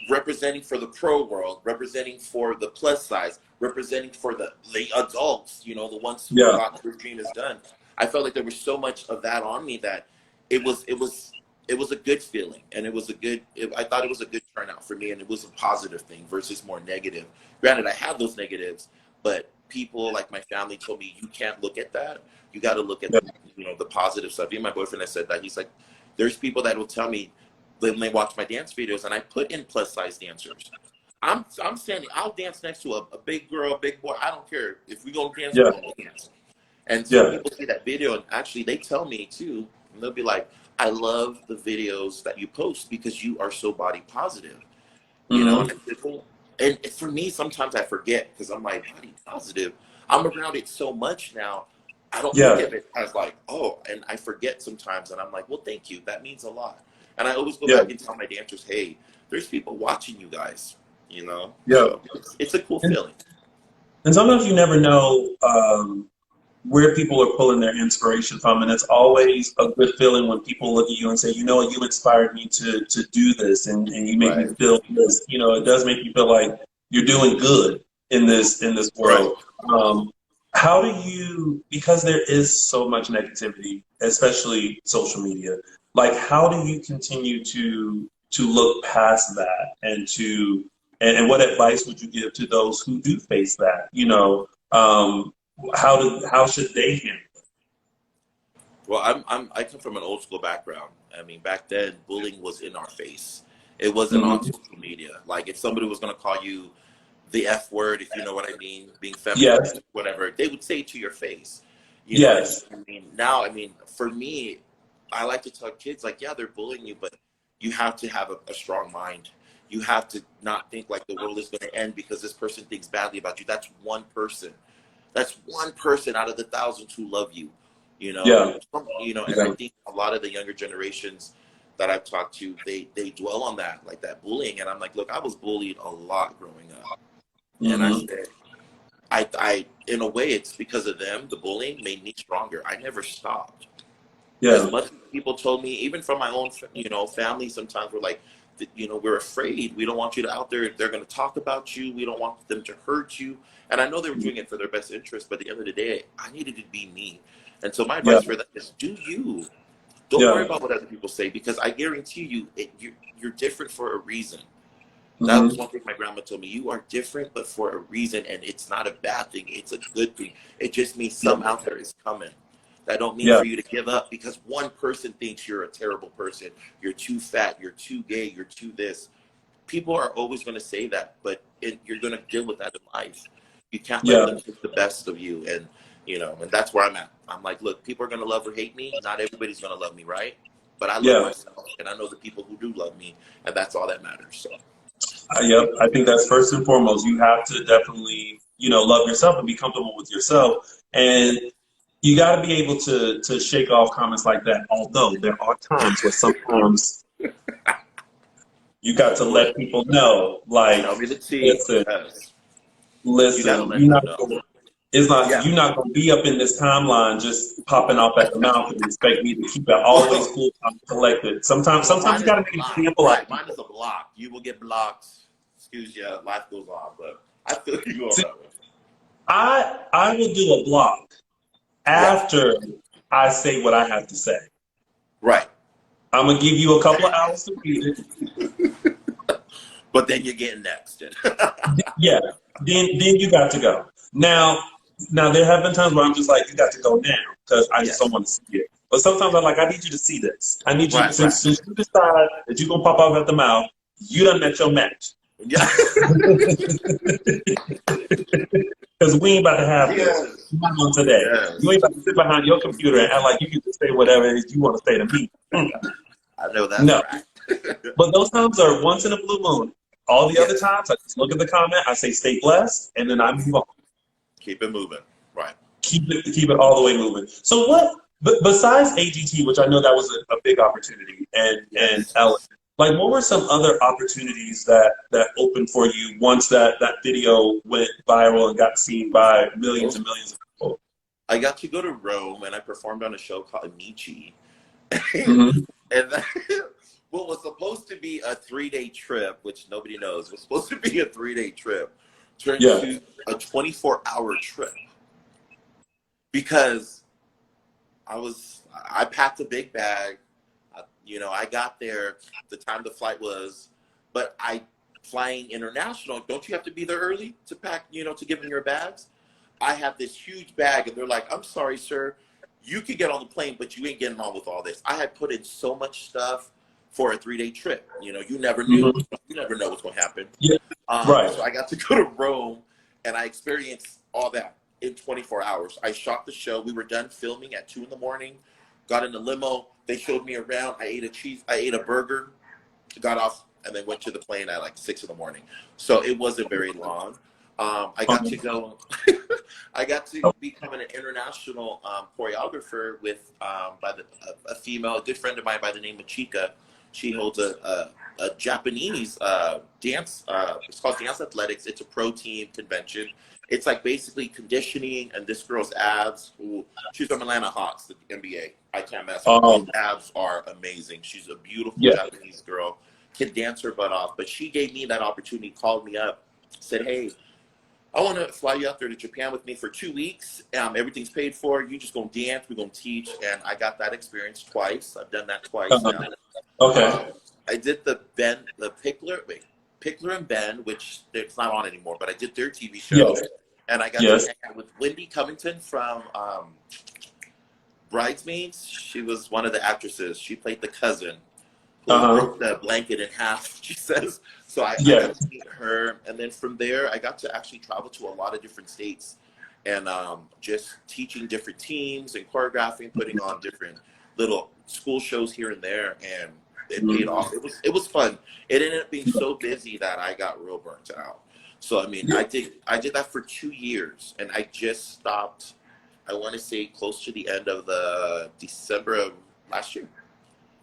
representing for the pro world, representing for the plus size, representing for the adults, the ones who Yeah. got their dream is done. I felt like there was so much of that on me that it was a good feeling, and I thought it was a good turnout for me, and it was a positive thing versus more negative. Granted, I had those negatives, but people like my family told me, you can't look at that. You got to look at Yeah. the positive stuff. Even my boyfriend has said that. He's like, there's people that will tell me, when they watch my dance videos, and I put in plus size dancers. I'm standing. I'll dance next to a big girl, big boy. I don't care if we gonna dance. We're Yeah. gonna dance. And so Yeah. people see that video, and actually they tell me too, and they'll be like, "I love the videos that you post because you are so body positive." And Hmm. I said, well, and for me, sometimes I forget because I'm like, body positive. I'm around it so much now. I don't look Yeah. at it as like, oh, and I forget sometimes, and I'm like, well, thank you. That means a lot. And I always go Yeah. back and tell my dancers, hey, there's people watching you guys, Yeah. So it's a cool And, feeling. and sometimes you never know where people are pulling their inspiration from, and it's always a good feeling when people look at you and say, you know what, you inspired me to do this, and you make me Right, feel this. It does make you feel like you're doing good in this right. world. How do you, because there is so much negativity, especially social media, like how do you continue to look past that and what advice would you give to those who do face that? How should they handle Well, I come from an old school background. I mean, back then, bullying was in our face. It wasn't on Mm-hmm. social media. Like if somebody was going to call you the F word, if you know what I mean, being feminine, Yes. whatever, they would say it to your face. You know what I mean? Yes. I mean, now, I mean, for me, I like to tell kids, like, yeah, they're bullying you, but you have to have a strong mind. You have to not think like the world is going to end because this person thinks badly about you. That's one person. That's one person out of the thousands who love you. You know, Yeah. and I Yeah. think a lot of the younger generations that I've talked to, they dwell on that, like that bullying. And I'm like, look, I was bullied a lot growing up. And I Mm-hmm. said, in a way, it's because of them. The bullying made me stronger. I never stopped. As Yeah. much as people told me, even from my own, family, sometimes we're like, we're afraid. We don't want you to out there. They're going to talk about you. We don't want them to hurt you. And I know they were doing it for their best interest, but at the end of the day, I needed to be me. And so my Yeah. advice for them is do you. Don't worry Yeah. about what other people say because I guarantee you, you're different for a reason. That was Mm-hmm. one thing my grandma told me. You are different, but for a reason, and it's not a bad thing. It's a good thing. It just means Yeah. some out there is coming. That don't mean Yeah. for you to give up because one person thinks you're a terrible person. You're too fat. You're too gay. You're too this. People are always going to say that, but you're going to deal with that in life. You can't let Yeah. them think the best of you, and and that's where I'm at. I'm like, look, people are going to love or hate me. Not everybody's going to love me, right? But I love Yeah. myself, and I know the people who do love me, and that's all that matters. So. Yep. I think that's first and foremost. You have to definitely, love yourself and be comfortable with yourself. And you got to be able to shake off comments like that. Although there are times where sometimes you got to let What? people know, like, Tell me the tea. listen, Yes. You got to listen, let them know. Yeah. you're not gonna be up in this timeline just popping off at the mouth and expect me to keep it always Well, cool, calm, and collected. Sometimes mine you is got to a make an block. example out Right. of Mine people. is a block. You will get blocked. Excuse you. Life goes on. But I feel you on See, that one. I will do a block Yeah. after I say what I have to say. Right. I'm gonna give you a couple of hours to read it. But then you're getting next. Yeah, then you got to go. Now there have been times where I'm just like, you got to go now because I just don't Yes. want to see it. But sometimes I'm like, I need you to see this. I need you Right. Right. since you decide that you're gonna pop off at the mouth, you done met your match. Yeah. Because we ain't about to have this. Yes. Not on today. You Yes. ain't about to sit behind your computer and act like you can just say whatever it is you want to say to me. I know that's No. right. But those times are once in a blue moon. All the other Yes. times, I just look at the comment, I say stay blessed, and then I move on. Keep it moving. Right. Keep it all the way moving. So what? But besides AGT, which I know that was a big opportunity, and Yes. Ellen, like what were some other opportunities that opened for you once that video went viral and got seen by millions Well, and millions of people? I got to go to Rome and I performed on a show called Amici. Mm-hmm. And that, what was supposed to be a 3-day trip, which nobody knows, was supposed to be a 3-day trip, turned Yeah. to a 24-hour trip because I packed a big bag. I got there the time the flight was, but flying international, don't you have to be there early to pack, to give them your bags? I have this huge bag, and they're like, I'm sorry, sir. You could get on the plane, but you ain't getting on with all this. I had put in so much stuff for a 3-day trip. You never knew. Mm-hmm. You never know what's going to happen. Yeah. Right. So I got to go to Rome, and I experienced all that in 24 hours. I shot the show. We were done filming at 2 in the morning. Got in the limo. They showed me around. I ate a burger, got off, and then went to the plane at like 6 in the morning. So it wasn't very long. I got to go. I got to become an international choreographer with a female, a good friend of mine by the name of Chica. She holds a Japanese dance. It's called Dance Athletics. It's a pro team convention. It's like basically conditioning, and this girl's abs. Ooh, she's from Atlanta Hawks, the NBA. I can't mess with her. Those abs are amazing. She's a beautiful Yeah. Japanese girl. Can dance her butt off. But she gave me that opportunity, called me up, said, hey, I want to fly you out there to Japan with me for 2 weeks. Everything's paid for. You just going to dance. We're going to teach. And I got that experience twice. I've done that twice Uh-huh. now. Okay. I did the Pickler and Ben, which it's not on anymore, but I did their TV show. Yes. And I got to Yes. hang out with Wendy Covington from Bridesmaids. She was one of the actresses. She played the cousin. Uh-huh. broke the blanket in half, she says. So I Yeah. got to meet her, and then from there, I got to actually travel to a lot of different states, and just teaching different teams and choreographing, putting on different little school shows here and there, and it paid Mhm. off. It was fun. It ended up being so busy that I got real burnt out. So I mean, I did that for 2 years, and I just stopped. I want to say close to the end of the December of last year.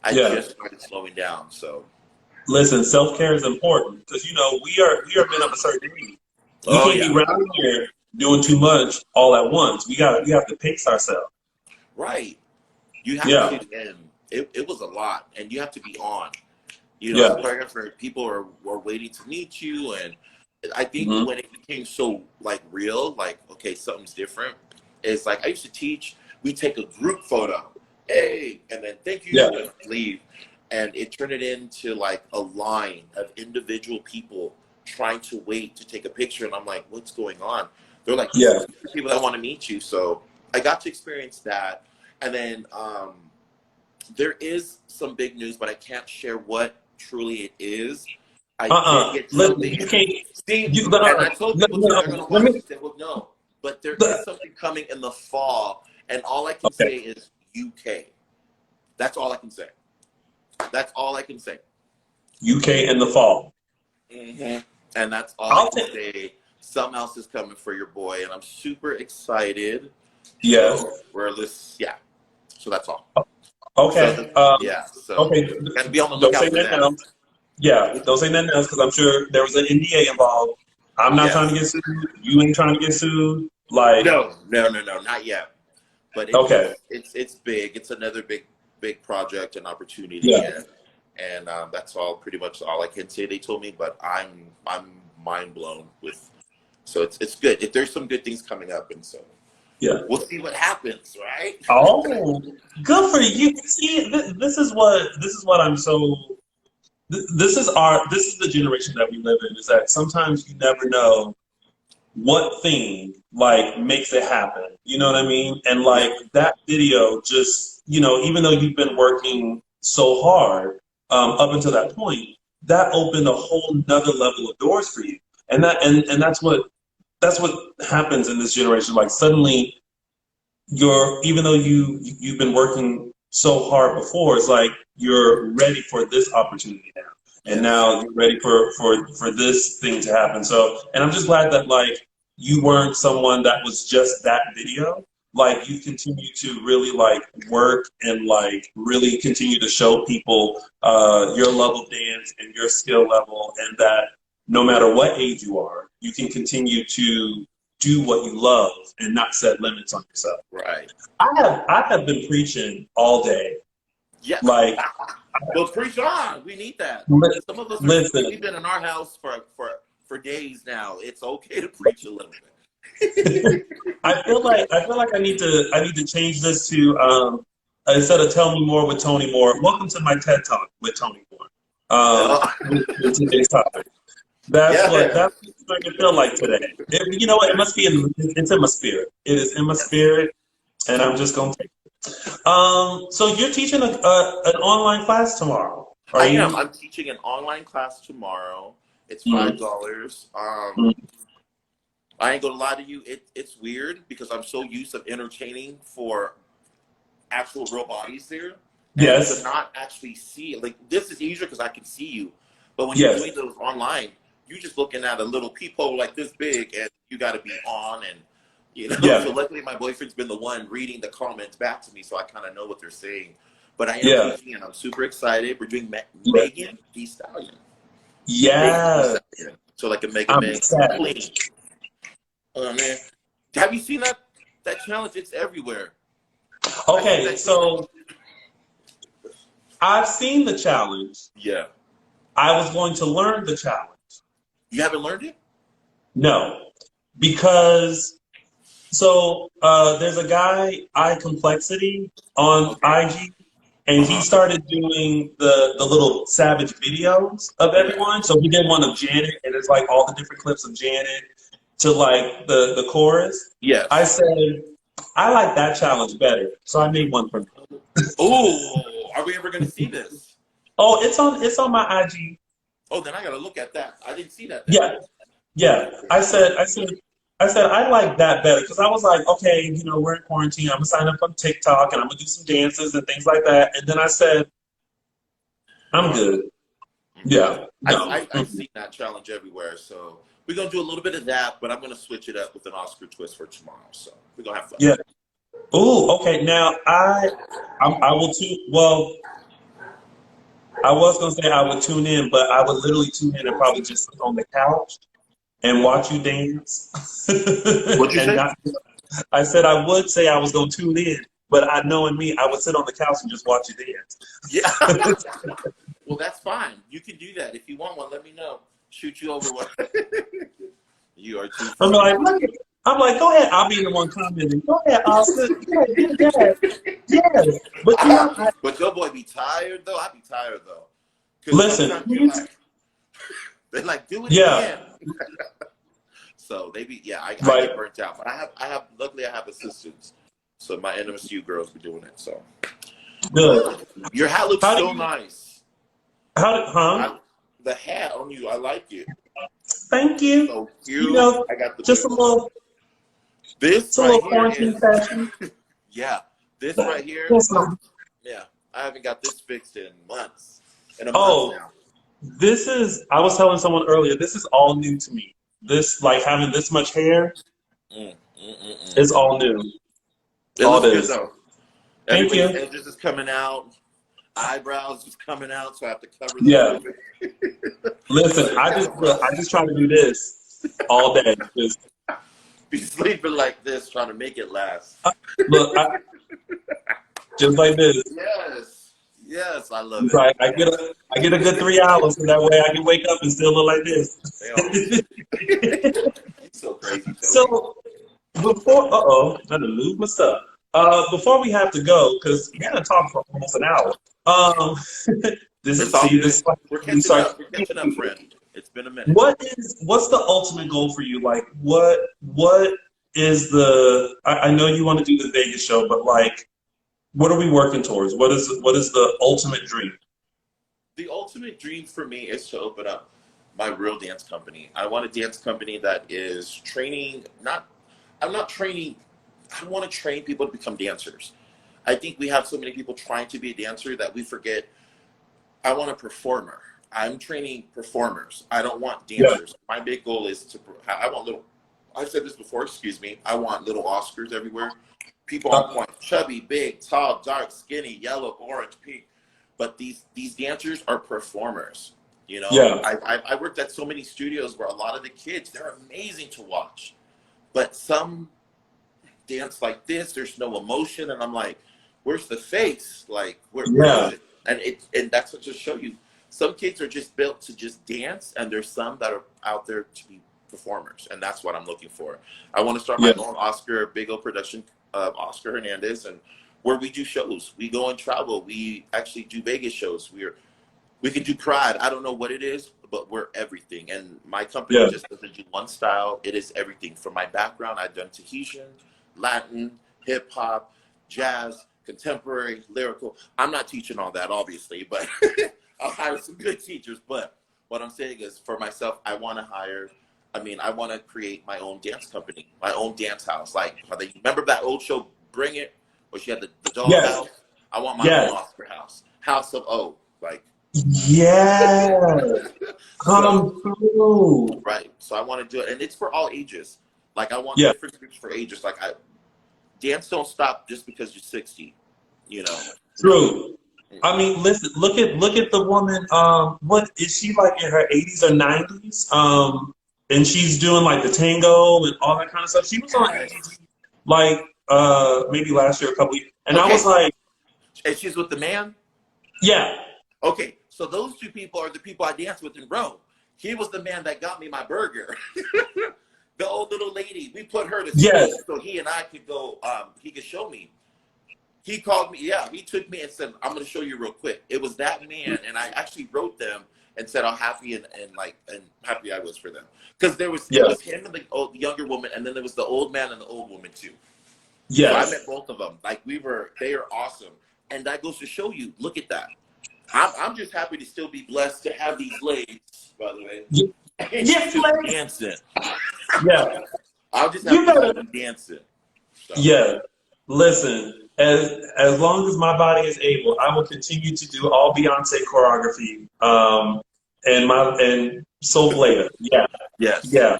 I Yeah. just started slowing down. So, Listen, self-care is important because we are men of a certain age. We oh can't be yeah, around here doing too much all at once. We have to pace ourselves. right. You have Yeah. to, and it was a lot, and you have to be on. As a Yeah. choreographer, people are waiting to meet you, and I think Hmm. when it became so like real, like okay, something's different. It's like I used to teach. We take a group photo, hey, and then thank Yeah. you, and leave, and it turned it into like a line of individual people trying to wait to take a picture, and I'm like, what's going on? They're like, this Yeah. is the people that want to meet you. So I got to experience that, and then there is some big news, but I can't share what truly it is. I did get Listen, something. you can't. See, You, and I told people too, they're going to let watch me. this, they will know. But there is something coming in the fall, and all I can Okay. say is UK. That's all I can say. That's all I can say. UK in the fall. Hmm. And that's all I I'll can take. say. Something else is coming for your boy, and I'm super excited. Yes. So we're this, yeah. So that's all. So Okay. yeah. So Okay. got to be on the Don't lookout say for that that. now. Yeah. Don't say that now because I'm sure there was an NDA involved. I'm not trying to Yes. get sued. You ain't trying to get sued. Like. No, no, no, no, not yet. But Okay. it's big. It's another big project and opportunity, Yeah. and that's all pretty much all I can say. They told me, but I'm mind blown with. So it's good. If there's some good things coming up, and so Yeah. we'll see what happens, right? Oh, good for you. See, this is what I'm so. This is the generation that we live in. Is that sometimes you never know what thing like makes it happen. You know what I mean? And Yeah. like that video, just even though you've been working so hard up until that point, that opened a whole nother level of doors for you. And that's what happens in this generation. Like suddenly even though you've been working so hard before, it's like you're ready for this opportunity now, and Yes. now you're ready for this thing to happen. So, and I'm just glad that like you weren't someone that was just that video. Like you continue to really like work and like really continue to show people your love of dance and your skill level, and that no matter what age you are, you can continue to do what you love and not set limits on yourself. Right. I have been preaching all day. Yeah. Like Well, preach on. We need that. li- Some of us are. listen, We've been in our house for days now. It's okay to preach a little bit. I feel like I need to change this to instead of tell me more with Tony Moore. Welcome to my TED Talk with Tony Moore. With today's topic. Yeah. That's what it's going to feel like today. You know what? It must be it's in my spirit. It is in my spirit, and I'm just going to take it. So you're teaching an online class tomorrow. Are I am. you? I'm teaching an online class tomorrow. It's Mm, $5. mm, I ain't gonna lie to you. It's weird because I'm so used to entertaining for actual real bodies there, and to yes. not actually see like this is easier because I can see you, but when you're Yes. doing those online, you're just looking at a little peephole like this big, and you got to be on and. Yeah. So luckily my boyfriend's been the one reading the comments back to me, so I kind of know what they're saying. But I am Yeah. teaching, and I'm super excited. We're doing Yeah. Megan Thee Stallion. Megan Thee Yeah. Stallion. So like a Mega I'm Man excited. clean. Oh man, have you seen that challenge? It's everywhere. I see Okay, that too. so I've seen the challenge. Yeah. I was going to learn the challenge. You haven't learned it? No, because there's a guy, I Complexity, on Okay. IG, and he Uh-huh. started doing the little savage videos of Yeah. everyone. So he did one of Janet, and it's like all the different clips of Janet to like the chorus. I Yes. said I like that challenge better, so I made one for me. Oh, are we ever going to see this? Oh, it's on my IG. Oh, then I gotta look at that. I didn't see that then. Yeah, yeah. I said I like that better because I was like, okay, we're in quarantine. I'm gonna sign up on TikTok and I'm gonna do some dances and things like that. And then I said, I'm No, I'm good. good. I'm good. Yeah, no. I've seen that challenge everywhere, so we're gonna do a little bit of that, but I'm gonna switch it up with an Oscar twist for tomorrow. So we're gonna have fun. Yeah. Oh, okay. Now I will tune. Well, I was gonna say I would tune in, but I would literally tune in and probably just sit on the couch and watch you dance, What'd you and say? not. I said I would say I was gonna tune in, but I knowing me, I would sit on the couch and just watch you Yeah. dance. Well, that's fine. You can do that. If you want one, let me know. Shoot you over one. You are too I'm funny. like, look. I'm like, go ahead. I'll be the one commenting. Go ahead, Oscar. Yeah, yes, yes. But But your boy be tired though. I be tired though, because listen. sometimes you're like, they're like, do it Yeah, again. So they be, yeah. I right. get burnt out, but luckily I have assistants. So my NMSU girls be doing it. So Good. your hat looks How do so you? nice. Huh? The hat on you, I like it. Thank you. So You cute. know, I got the just a boots. little, This it's a right little here quarantine is, fashion. yeah. This right here, Yes, ma'am. yeah. I haven't got this fixed in months. In a month Oh, now. I was telling someone earlier, this is all new to me. This, like having this much hair Mm, mm, mm, mm. is all new. It All looks good this. though. Thank Everybody's you. edges is coming out, eyebrows is coming out, so I have to cover them a Yeah. little bit. Listen, So kind of rough. I just try to do this all day. Just, Be sleeping like this, trying to make it last. look, just like this. Yes, yes, I love It's it. like I get a good 3 hours, so that way I can wake up and still look like this. They always say, "You're so crazy, Tony." So I done lose my stuff. Before we have to go, because we done talked for almost an hour. Um, It's all this good. is like We're we catching start. up. We're catching up, friend. It's been a minute. What's the ultimate goal for you? Like, what is the? I know you want to do the Vegas show, but like, what are we working towards? What is the ultimate dream? The ultimate dream for me is to open up my real dance company. I want a dance company that is training, not, I'm not training, I want to train people to become dancers. I think we have so many people trying to be a dancer that we forget I want a performer. I'm training performers. I don't want Yeah. dancers. My big goal is to, I want little, I've said this before, excuse me, I want little Oscars everywhere. People on Uh, point, chubby, big, tall, dark, skinny, yellow, orange, pink. But these dancers are performers. You know, yeah. I worked at so many studios where a lot of the kids, they're amazing to watch. But some dance like this, there's no emotion. And I'm like, where's the face? Like, where is Yeah. it? And that's what just show you. Some kids are just built to just dance, and there's some that are out there to be performers, and that's what I'm looking for. I want to start my Yeah. own Oscar big old production of Oscar Hernandez, and where we do shows, we go and travel. We actually do Vegas shows. We can do Pride. I don't know what it is, but we're everything. And my company Yeah. just doesn't do one style. It is everything. From my background, I've done Tahitian, Latin, hip hop, jazz, contemporary, lyrical. I'm not teaching all that, obviously, but I'll hire some good teachers. But what I'm saying is, for myself, I want to hire. I want to create my own dance company, my own dance house. Like, how they remember that old show, Bring It, where she had the dog Yes. house. I want my own Yes. Oscar house, House of O. Like, Yes. so Come through. right. So I want to do it, and it's for all ages. Like, I want Yeah. different groups for ages. Like, dance don't stop just because you're 60. You know. True. I Mm-mm. mean, listen, look at the woman. What is she like in her 80s or 90s? And she's doing like the tango and all that kind of stuff. She was on Yes. EGT like maybe last year, a couple years, and I was Okay. like, And she's with the man. yeah, Okay. So those two people are the people I danced with in Rome. He was the man that got me my burger. The old little lady. We put her to yes, sleep so he and I could go. He could show me. He called me. Yeah, he took me and said, "I'm going to show you real quick." It was that man, and I actually wrote them and said how happy and happy I was for them, because it yes, was him and the younger woman, and then there was the old man and the old woman too. So I yes, met both of them. Like, they are awesome, and that goes to show you. Look at that. I'm just happy to still be blessed to have these legs, by the way. And Yes, just legs. dancing. Yeah. I'll just You have to better. keep dancing. So, Yeah. Listen, as long as my body is able, I will continue to do all Beyonce choreography. And Soul Blade. Yeah. yes. Yeah.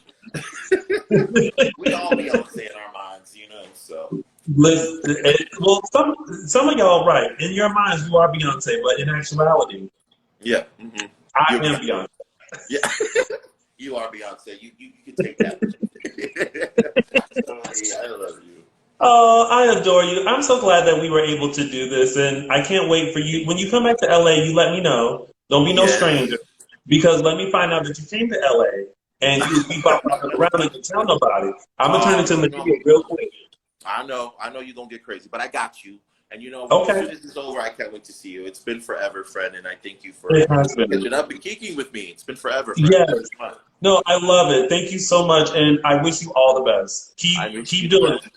We all Beyonce in our minds, you know, so. Listen, well, some of y'all right. In your minds, you are Beyonce, but in actuality, Yeah. I You're am Beyonce. Beyonce. Yeah. You are Beyonce. You can take that. Oh, yeah, I love you. Oh, I adore you. I'm so glad that we were able to do this, and I can't wait for you. When you come back to LA, you let me know. Don't be no Yes. stranger, because let me find out that you came to LA and you was bebopping around and didn't tell nobody. I'm gonna turn Oh into no, material no. real quick. I know you're gonna get crazy, but I got you. And you know, as Okay, soon as it's over, I can't wait to see you. It's been forever, friend, and I thank you for it has been. catching up and kicking with me. It's been forever, friend. Yes. It's been fun. No, I love it. Thank you so much, and I wish you all the best. I Keep wish you keep the doing it. best.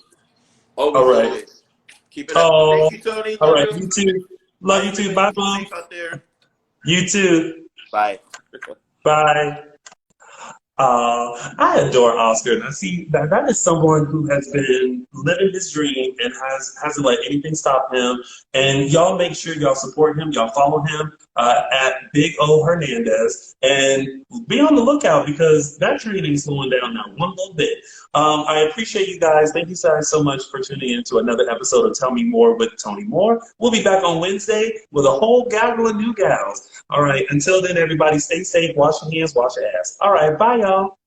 All Always, right. always. Keep it up. Thank Oh, you, Tony. all Love right. you. You too. Love Bye, you too. everybody. Bye, Be mom. safe out there. You too. Bye. Bye. I adore Oscar. Now, see, that is someone who has been living his dream and hasn't let anything stop him. And y'all make sure y'all support him. Y'all follow him at Big O Hernandez, and be on the lookout because that train ain't slowing down now one little bit. I appreciate you guys. Thank you guys so much for tuning in to another episode of Tell Me More with Tony Moore. We'll be back on Wednesday with a whole gaggle of new gals. All right. Until then, everybody stay safe, wash your hands, wash your ass. All right. Bye, y'all.